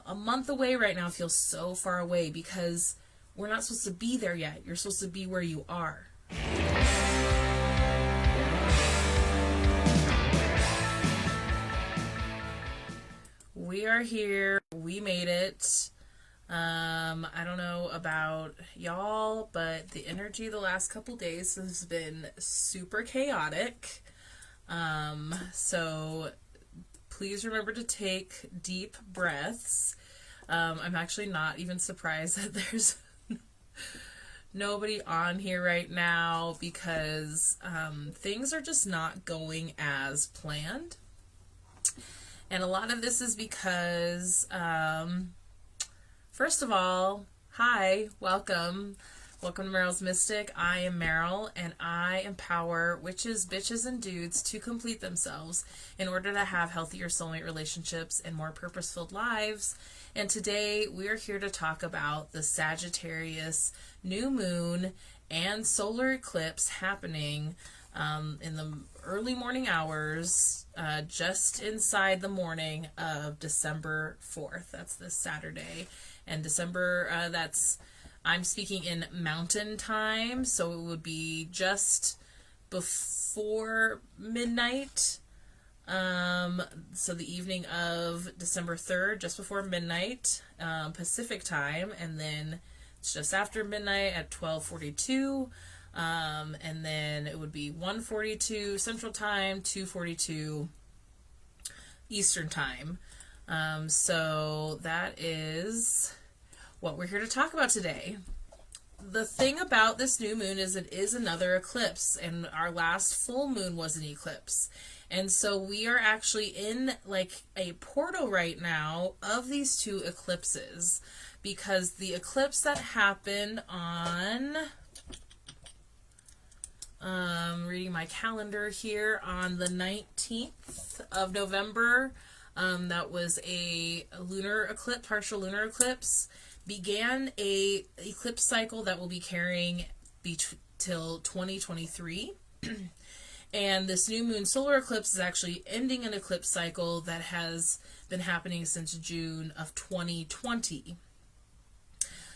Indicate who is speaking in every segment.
Speaker 1: a month away right now feels so far away because we're not supposed to be there yet. You're supposed to be where you are. We are here. We made it. I don't know about y'all, but the energy the last couple days has been super chaotic. So please remember to take deep breaths. I'm actually not even surprised that there's nobody on here right now because things are just not going as planned. And a lot of this is because, first of all, hi, welcome. Welcome to Meryl's Mystic. I am Meryl, and I empower witches, bitches, and dudes to complete themselves in order to have healthier soulmate relationships and more purpose-filled lives. And today we are here to talk about the Sagittarius new moon and solar eclipse happening in the early morning hours, just inside the morning of December 4th. That's this Saturday. And December, I'm speaking in mountain time, so it would be just before midnight. So the evening of December 3rd, just before midnight, Pacific time, and then it's just after midnight at 12:42. And then it would be 1:42 Central Time, 2:42 Eastern Time. So that is what we're here to talk about today. The thing about this new moon is it is another eclipse, and our last full moon was an eclipse. And so we are actually in like a portal right now of these two eclipses, because the eclipse that happened on... reading my calendar here, on the 19th of November, that was a lunar eclipse, partial lunar eclipse, began a eclipse cycle that will be carrying till 2023. And this new moon solar eclipse is actually ending an eclipse cycle that has been happening since June of 2020.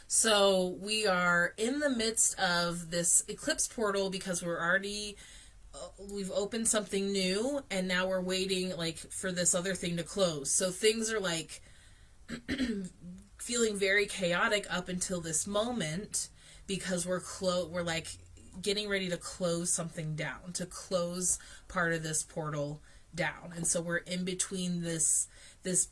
Speaker 1: So we are in the midst of this eclipse portal because we've opened something new, and now we're waiting like for this other thing to close. So things are like feeling very chaotic up until this moment because we're like getting ready to close something down, to close part of this portal down. And so we're in between this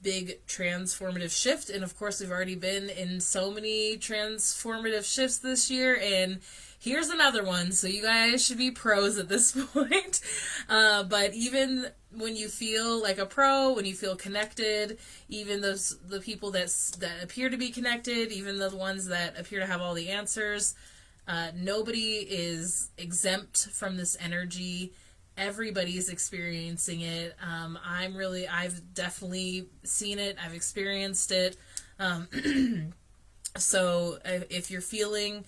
Speaker 1: big transformative shift. And of course, we've already been in so many transformative shifts this year, and here's another one. So you guys should be pros at this point. But even when you feel like a pro, when you feel connected, even the people that appear to be connected, even the ones that appear to have all the answers, nobody is exempt from this energy. Everybody's experiencing it. I've definitely seen it. I've experienced it. So if you're feeling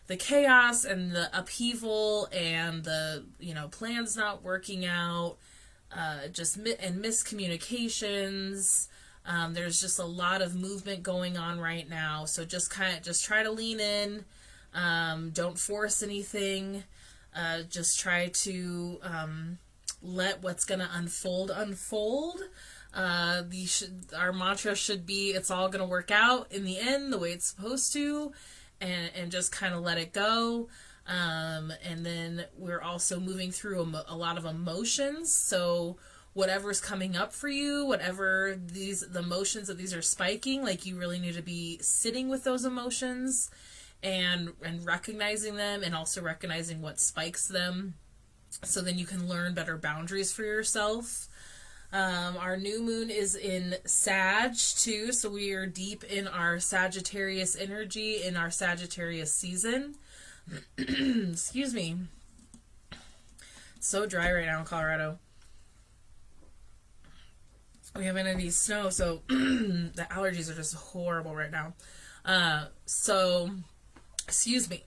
Speaker 1: the chaos and the upheaval and the, plans not working out, and miscommunications, there's just a lot of movement going on right now. So just try to lean in. Don't force anything. Just try to let what's going to unfold. Our mantra should be, it's all going to work out in the end the way it's supposed to, and just kind of let it go. And then we're also moving through a lot of emotions. So whatever's coming up for you, whatever the emotions that these are spiking, like you really need to be sitting with those emotions and recognizing them, and also recognizing what spikes them, so then you can learn better boundaries for yourself. Our new moon is in Sag too, so we are deep in our Sagittarius energy, in our Sagittarius season. Excuse me. It's so dry right now in Colorado. We haven't had any snow, so the allergies are just horrible right now. Excuse me.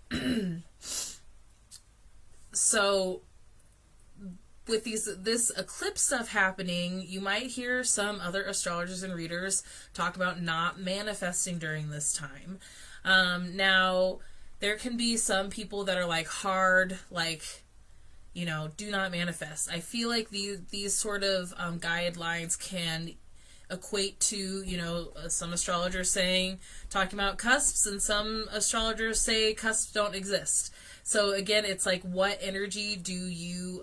Speaker 1: So with this eclipse stuff happening, you might hear some other astrologers and readers talk about not manifesting during this time. Now, there can be some people that are like hard, like, you know, do not manifest. I feel like these sort of guidelines can equate to, you know, some astrologers talking about cusps, and some astrologers say cusps don't exist. So again, it's like, what energy do you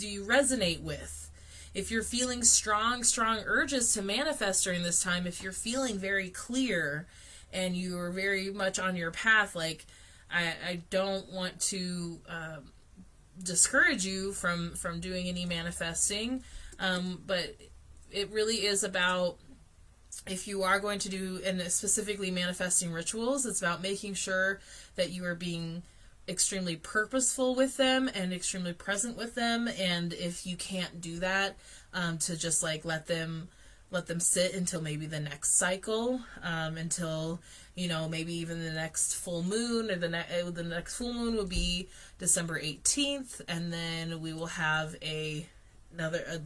Speaker 1: resonate with? If you're feeling strong urges to manifest during this time, if you're feeling very clear and you're very much on your path, like, I don't want to discourage you from doing any manifesting, but it really is about, if you are going to do, and specifically manifesting rituals, it's about making sure that you are being extremely purposeful with them and extremely present with them. And if you can't do that, to just like let them sit until maybe the next cycle, until, you know, maybe even the next full moon, or the next full moon will be December 18th, and then we will have the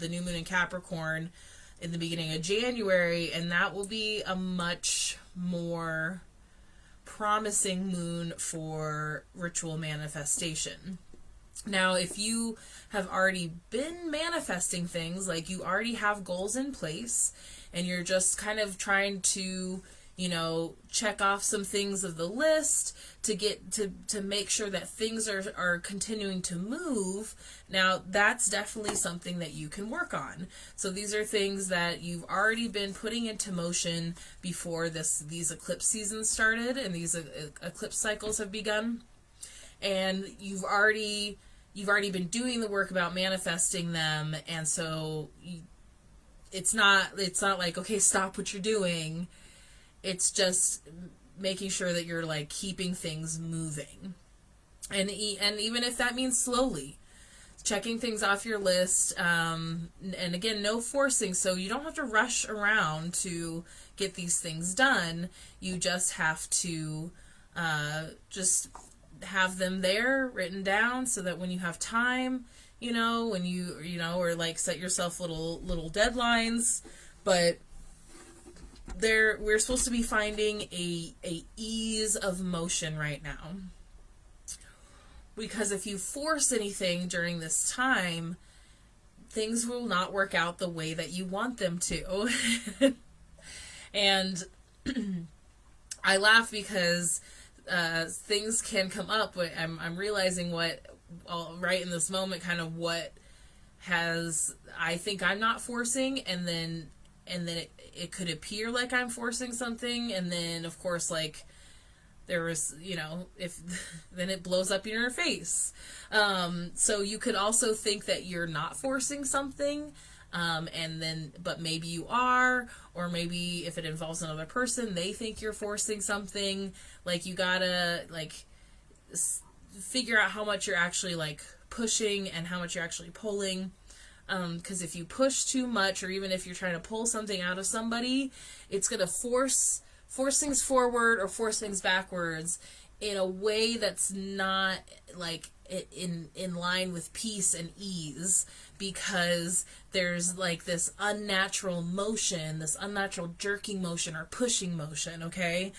Speaker 1: new moon in Capricorn in the beginning of January, and that will be a much more promising moon for ritual manifestation. Now, if you have already been manifesting things, like you already have goals in place, and you're just kind of trying to, you know, check off some things of the list to get to make sure that things are continuing to move, now that's definitely something that you can work on. So these are things that you've already been putting into motion before these eclipse seasons started and these eclipse cycles have begun, and you've already been doing the work about manifesting them. And so it's not like, okay, stop what you're doing. It's just making sure that you're like keeping things moving, and even if that means slowly checking things off your list, and again, no forcing. So you don't have to rush around to get these things done. You just have to just have them there written down, so that when you have time, you know, when you know, or like set yourself little deadlines. But we're supposed to be finding a ease of motion right now, because if you force anything during this time, things will not work out the way that you want them to. And I laugh because things can come up, but I'm realizing right in this moment, kind of what I think I'm not forcing, and then it could appear like I'm forcing something, and then of course, like, there was, you know, if then it blows up in your face. So you could also think that you're not forcing something, but maybe you are, or maybe if it involves another person, they think you're forcing something. Like, you gotta like figure out how much you're actually like pushing and how much you're actually pulling. Because if you push too much, or even if you're trying to pull something out of somebody, it's going to force things forward or force things backwards in a way that's not like in line with peace and ease, because there's like this unnatural motion, this unnatural jerking motion or pushing motion. Okay.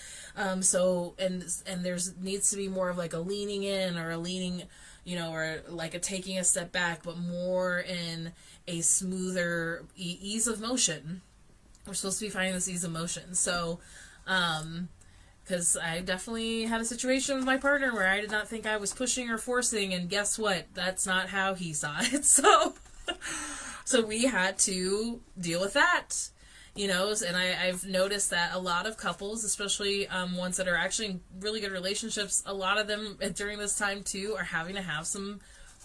Speaker 1: So there's needs to be more of like a leaning in, or a leaning, you know, or like a taking a step back, but more in a smoother ease of motion. We're supposed to be finding this ease of motion. So, because I definitely had a situation with my partner where I did not think I was pushing or forcing, and guess what? That's not how he saw it. So we had to deal with that. You know, and I've noticed that a lot of couples, especially ones that are actually in really good relationships, a lot of them during this time too are having to have some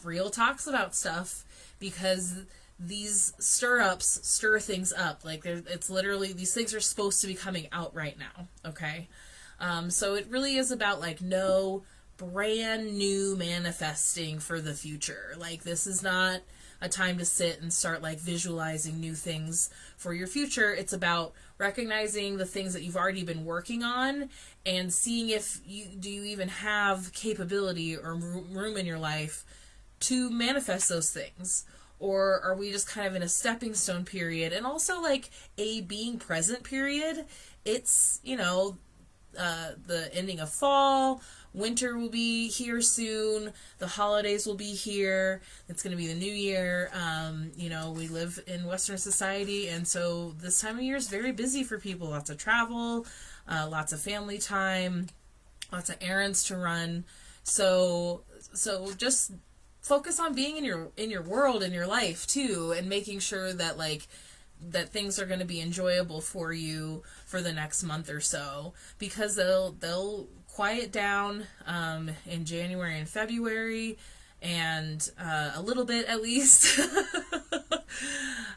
Speaker 1: real talks about stuff, because these stir-ups stir things up. Like, it's literally, these things are supposed to be coming out right now, okay? So it really is about like no brand new manifesting for the future. Like, this is not a time to sit and start like visualizing new things for your future. It's about recognizing the things that you've already been working on and seeing if you even have capability or room in your life to manifest those things? Or are we just kind of in a stepping stone period? And also like a being present period. It's, the ending of fall, winter will be here soon, the holidays will be here, it's going to be the new year. We live in Western society, and so this time of year is very busy for people. Lots of travel, lots of family time, lots of errands to run. So just focus on being in your world, in your life too, and making sure that that things are going to be enjoyable for you for the next month or so, because they'll quiet down in January and February, and a little bit at least.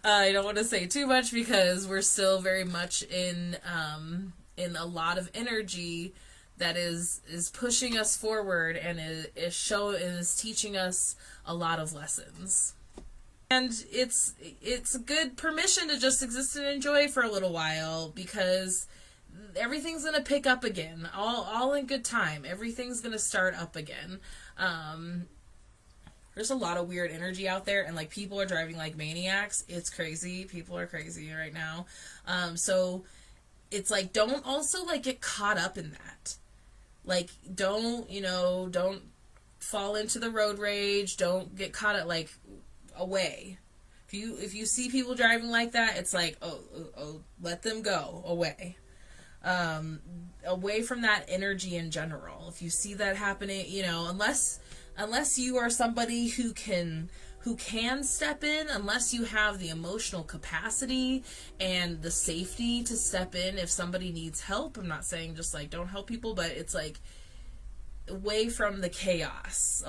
Speaker 1: I don't want to say too much because we're still very much in a lot of energy that is pushing us forward and is teaching us a lot of lessons. And it's a good permission to just exist and enjoy for a little while, because everything's going to pick up again, all in good time. Everything's going to start up again. There's a lot of weird energy out there, and people are driving like maniacs. It's crazy. People are crazy right now. So it's don't also get caught up in that. Don't fall into the road rage. Don't get caught up away. If you see people driving like that, it's oh, let them go away. Away from that energy in general. If you see that happening, unless you are somebody who can step in, unless you have the emotional capacity and the safety to step in if somebody needs help. I'm not saying just don't help people, but it's away from the chaos.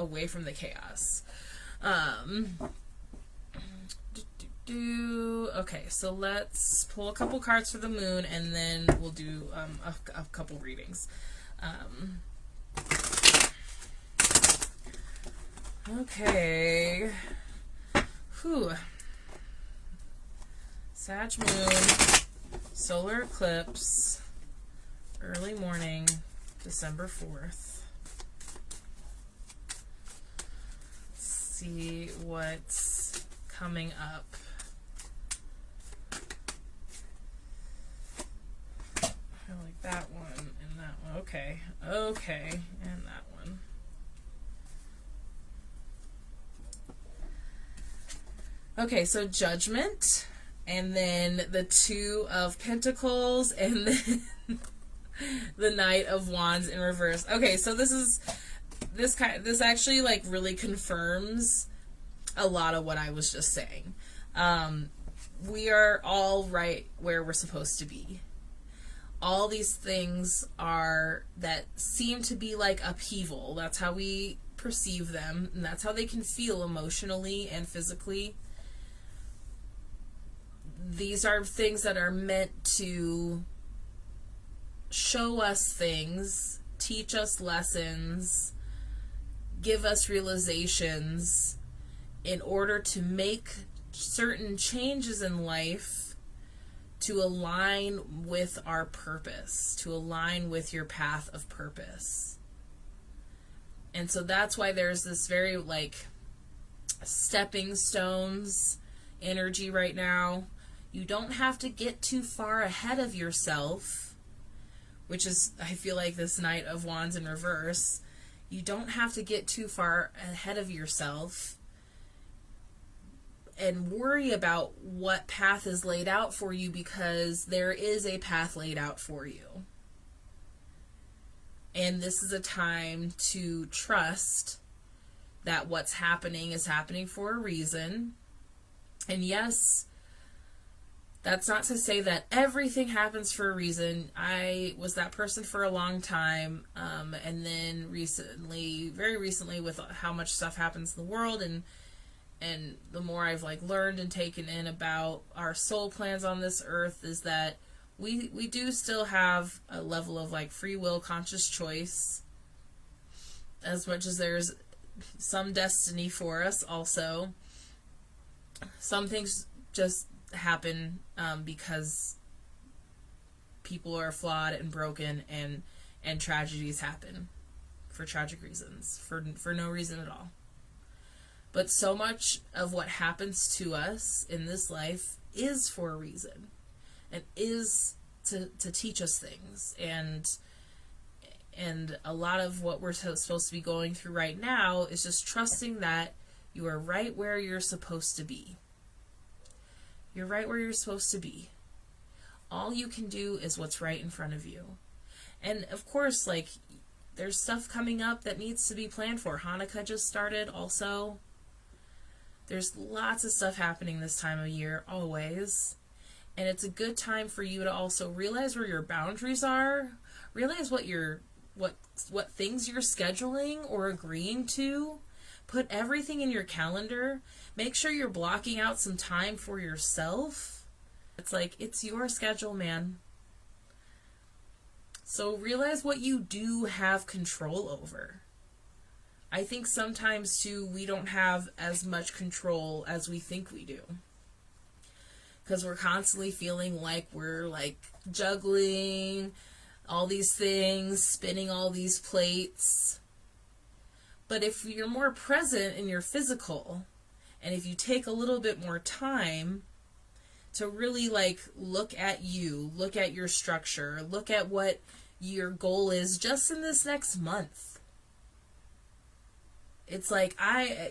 Speaker 1: Okay, so let's pull a couple cards for the moon, and then we'll do a couple readings. Okay. Sag moon, solar eclipse, early morning, December 4th. Let's see what's coming up. I like that one and that one. Okay, and that one. Okay, so Judgment, and then the Two of Pentacles, and then the Knight of Wands in reverse. Okay, so this actually really confirms a lot of what I was just saying. We are all right where we're supposed to be. All these things that seem to be upheaval. That's how we perceive them, and that's how they can feel emotionally and physically. These are things that are meant to show us things, teach us lessons, give us realizations in order to make certain changes in life to align with our purpose, to align with your path of purpose. And so that's why there's this very stepping stones energy right now. You don't have to get too far ahead of yourself, which is, I feel this Knight of Wands in reverse. You don't have to get too far ahead of yourself and worry about what path is laid out for you, because there is a path laid out for you. And this is a time to trust that what's happening is happening for a reason. And yes, that's not to say that everything happens for a reason. I was that person for a long time, and then very recently, with how much stuff happens in the world, and the more I've learned and taken in about our soul plans on this earth, is that we do still have a level of free will, conscious choice, as much as there's some destiny for us also. Some things just happen because people are flawed and broken, and tragedies happen for tragic reasons, for no reason at all. But so much of what happens to us in this life is for a reason, and is to teach us things. And a lot of what we're supposed to be going through right now is just trusting that you are right where you're supposed to be. You're right where you're supposed to be. All you can do is what's right in front of you. And of course, like, there's stuff coming up that needs to be planned for. Hanukkah just started also. There's lots of stuff happening this time of year, always. And it's a good time for you to also realize where your boundaries are. Realize what things you're scheduling or agreeing to. Put everything in your calendar. Make sure you're blocking out some time for yourself. It's like, it's your schedule, man. So realize what you do have control over. I think sometimes, too, we don't have as much control as we think we do. Because we're constantly feeling like we're, like, juggling all these things, spinning all these plates. But if you're more present in your physical, and if you take a little bit more time to really, like, look at you, look at your structure, look at what your goal is just in this next month. It's like, I'm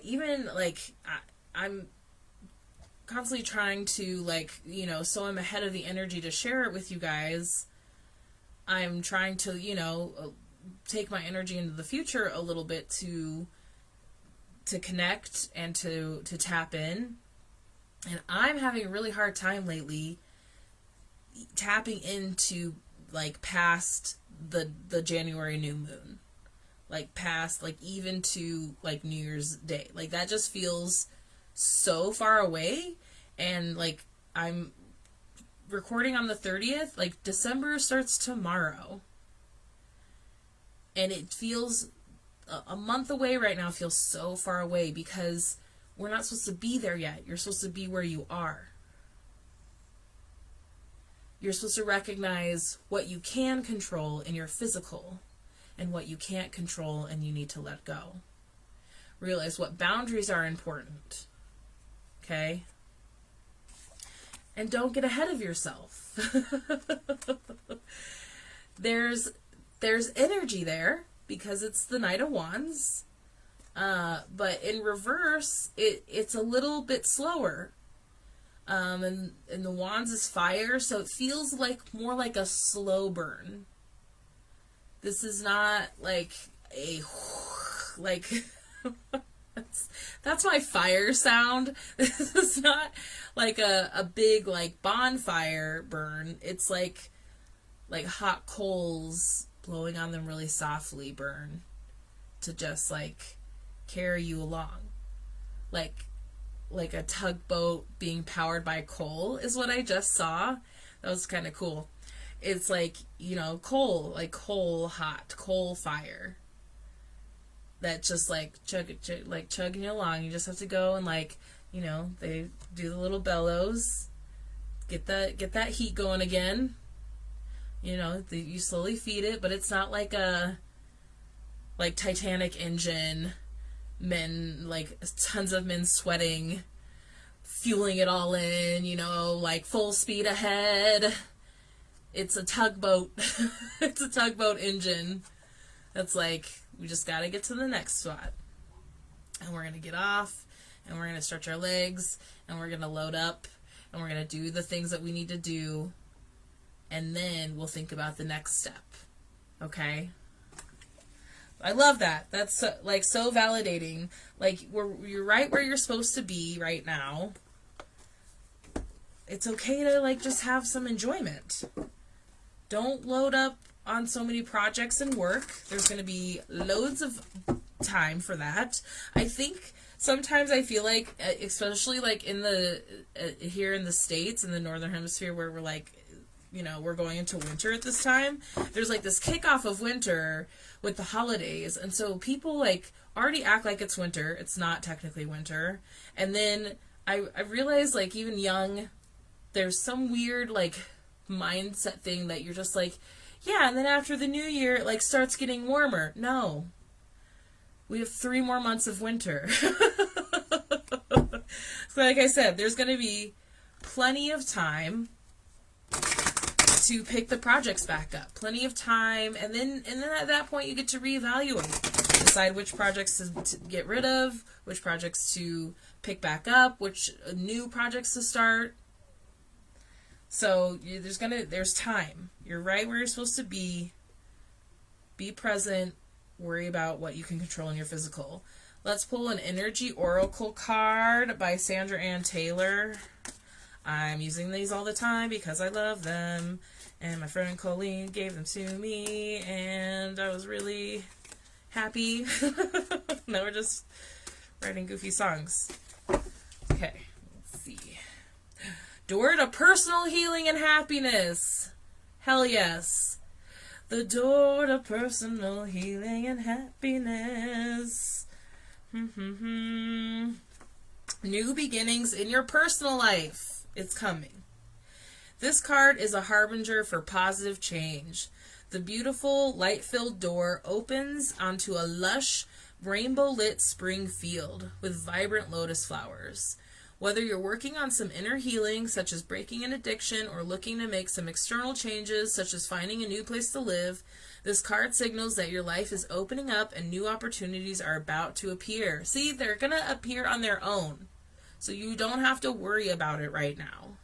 Speaker 1: constantly trying to, like, you know, so I'm ahead of the energy to share it with you guys. I'm trying to, you know, take my energy into the future a little bit to connect and to tap in. And I'm having a really hard time lately tapping into, like, past the January new moon. Like, past, like, even to, like, New Year's Day. Like, that just feels so far away. And, like, I'm recording on the 30th. Like, December starts tomorrow. And it feels, a month away right now feels so far away because we're not supposed to be there yet. You're supposed to be where you are. You're supposed to recognize what you can control in your physical and what you can't control and you need to let go. Realize what boundaries are important. Okay? And don't get ahead of yourself. There's energy there because it's the Knight of Wands. But in reverse, it's a little bit slower. And the Wands is fire, so it feels like more like a slow burn. This is not like a, like, that's my fire sound. This is not like a big, like, bonfire burn. It's like hot coals blowing on them really softly burn to just, like, carry you along. Like a tugboat being powered by coal is what I just saw. That was kind of cool. It's like, you know, coal, like coal hot, coal fire. That just, like, chugging you along. You just have to go and, like, you know, they do the little bellows. Get that heat going again. You know, you slowly feed it, but it's not like a, like, Titanic engine, men, like, tons of men sweating, fueling it all in, you know, like, full speed ahead. It's a tugboat. It's a tugboat engine. That's like, we just gotta get to the next spot. And we're gonna get off, and we're gonna stretch our legs, and we're gonna load up, and we're gonna do the things that we need to do, and then we'll think about the next step. Okay? I love that. That's so, like, so validating. Like, you're right where you're supposed to be right now. It's okay to, like, just have some enjoyment. Don't load up on so many projects and work. There's going to be loads of time for that. I think sometimes I feel like, especially, like, in the here in the States, in the Northern Hemisphere, where we're, like, you know, we're going into winter at this time, there's, like, this kickoff of winter with the holidays, and so people, like, already act like it's winter. It's not technically winter. And then I realized, like, even young, there's some weird, like, mindset thing that you're just like, yeah, and then after the new year, it, like, starts getting warmer. No. We have 3 more months of winter. So like I said, there's going to be plenty of time to pick the projects back up. Plenty of time, and then at that point you get to reevaluate. Decide which projects to get rid of, which projects to pick back up, which new projects to start. So there's time. You're right where you're supposed to be. Be present. Worry about what you can control in your physical. Let's pull an Energy Oracle card by Sandra Ann Taylor. I'm using these all the time because I love them. And my friend Colleen gave them to me. And I was really happy. Now we're just writing goofy songs. Okay, let's see. Door to personal healing and happiness. Hell yes. The door to personal healing and happiness. New beginnings in your personal life. It's coming. This card is a harbinger for positive change. The beautiful, light-filled door opens onto a lush, rainbow-lit spring field with vibrant lotus flowers. Whether you're working on some inner healing, such as breaking an addiction, or looking to make some external changes, such as finding a new place to live, this card signals that your life is opening up and new opportunities are about to appear. See, they're going to appear on their own, so you don't have to worry about it right now.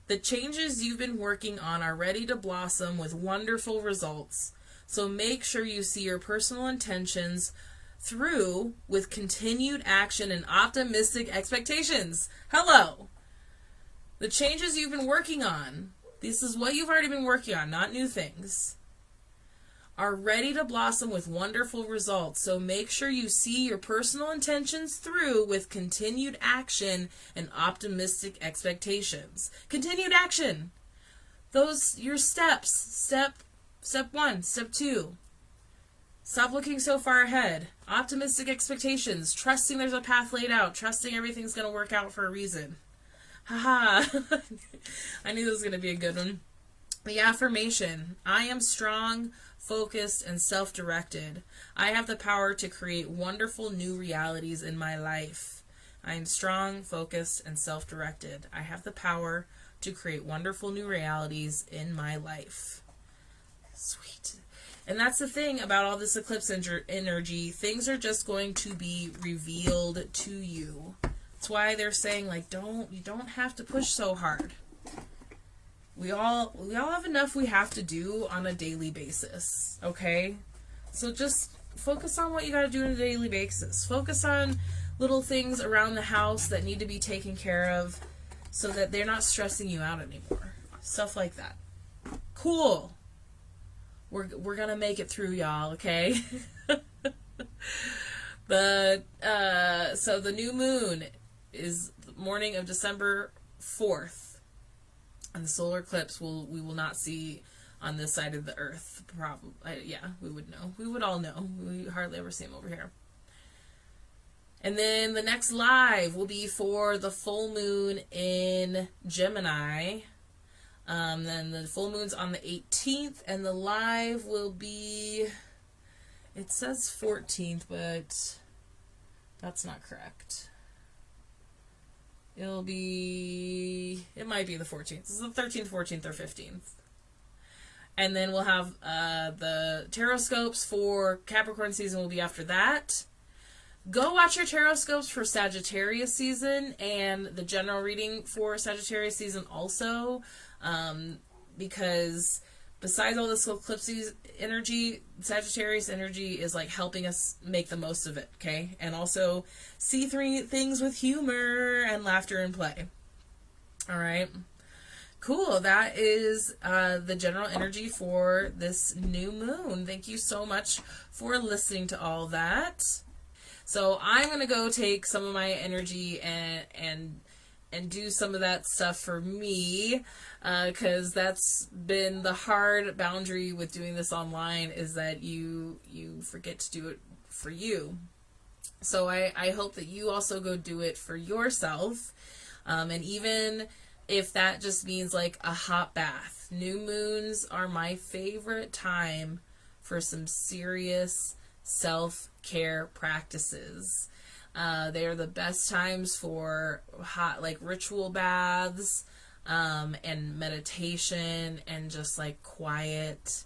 Speaker 1: The changes you've been working on are ready to blossom with wonderful results, so make sure you see your personal intentions through with continued action and optimistic expectations. Hello! The changes you've been working on, this is what you've already been working on, not new things, are ready to blossom with wonderful results. So make sure you see your personal intentions through with continued action and optimistic expectations. Continued action. Those, your steps. Step 1, step 2. Stop looking so far ahead. Optimistic expectations. Trusting there's a path laid out. Trusting everything's going to work out for a reason. Haha. I knew this was going to be a good one. The affirmation. I am strong, focused, and self-directed. I have the power to create wonderful new realities in my life. I am strong, focused, and self-directed. I have the power to create wonderful new realities in my life. Sweet. And that's the thing about all this eclipse energy. Things are just going to be revealed to you. That's why they're saying, like, you don't have to push so hard. We all have enough we have to do on a daily basis, okay? So just focus on what you got to do on a daily basis. Focus on little things around the house that need to be taken care of so that they're not stressing you out anymore. Stuff like that. Cool. We're going to make it through, y'all, okay? So the new moon is the morning of December 4th. And the solar eclipse we will not see on this side of the earth. Probably, yeah, we would know. We would all know. We hardly ever see them over here. And then the next live will be for the full moon in Gemini. Then the full moon's on the 18th, and the live will be, it says 14th, but that's not correct. It might be the 14th. It's the 13th, 14th, or 15th. And then we'll have the tarot scopes for Capricorn season will be after that. Go watch your tarot scopes for Sagittarius season and the general reading for Sagittarius season also. Because besides all this eclipse energy, Sagittarius energy is like helping us make the most of it, okay? And also see things with humor and laughter and play. All right. Cool. That is the general energy for this new moon. Thank you so much for listening to all that. So I'm going to go take some of my energy and do some of that stuff for me, because that's been the hard boundary with doing this online, is that you forget to do it for you. So I hope that you also go do it for yourself, and even if that just means like a hot bath. New moons are my favorite time for some serious self-care practices. They are the best times for hot, like, ritual baths, and meditation, and just, like, quiet,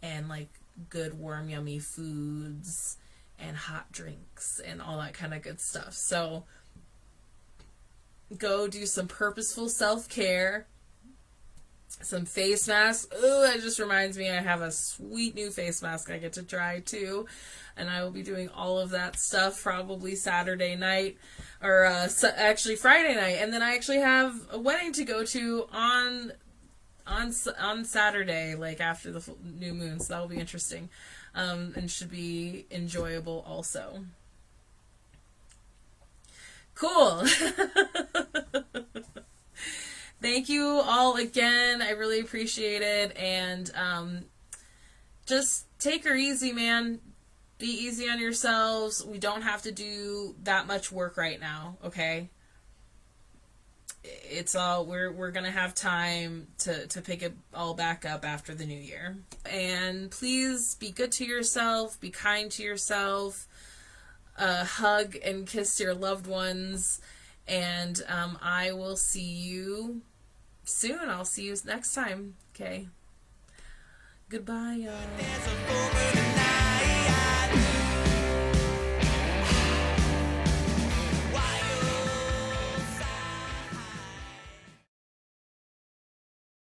Speaker 1: and, like, good warm yummy foods, and hot drinks, and all that kind of good stuff. So go do some purposeful self-care, some face masks. Ooh, that just reminds me, I have a sweet new face mask I get to try too, and I will be doing all of that stuff probably Saturday night, or actually Friday night, and then I actually have a wedding to go to on Saturday, like after the new moon, so that will be interesting, and should be enjoyable also. Cool. Thank you all again. I really appreciate it. And just take her easy, man. Be easy on yourselves. We don't have to do that much work right now, okay? It's all, we're gonna have time to pick it all back up after the new year. And please be good to yourself. Be kind to yourself. Hug and kiss your loved ones. And I will see you soon. I'll see you next time. Okay. Goodbye, y'all.